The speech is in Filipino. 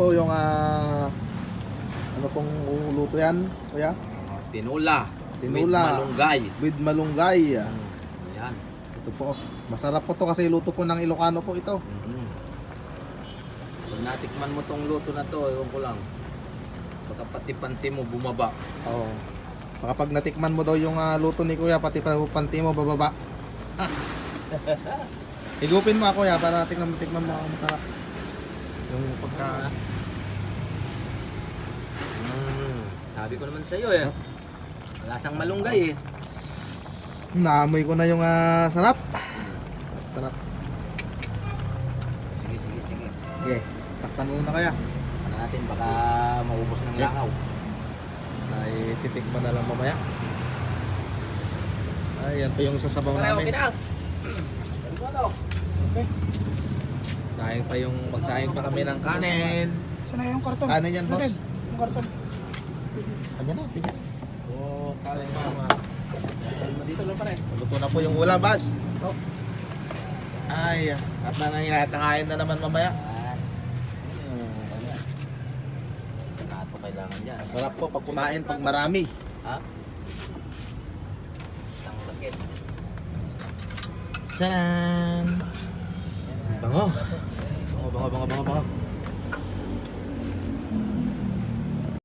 po yung ano pong luto yan, kuya? Tinula. Tinula. With malunggay. With malunggay. Ayan. Ito po. Masarap po to kasi luto po ng Ilocano po ito. Pag natikman mo tong luto na to, ewan ko lang. Baka pati panty mo bumaba. Oo. Baka pag natikman mo daw yung luto ni kuya, pati panty mo bababa. Higupin mo kuya para tikman mo ang masarap. Yung pagka... Sabi ko naman sa'yo eh. Lasang malunggay eh. Naamoy ko na yung sarap. Sarap. Sige, sige, sige. Okay, takpan muna kaya. Ano natin, baka maubos ng langaw. Ay, titikman na lang mamaya. Ay, yan po yung sasabaw namin. Okay na. Okay. Magsaing pa kami ng kanin. Sana yung karton. Kanin yan, boss. Yung karton. Ayan na, pigyan. Oo, kalma. Kalma dito lang pare. Luto na po yung ulam, boss. Oh. Ay, at kakain na naman mamaya. Nato kailangan dyan. Sarap po pag kumain, pag marami. Ha? Isang sakit. Tcharan! Bango! Bango.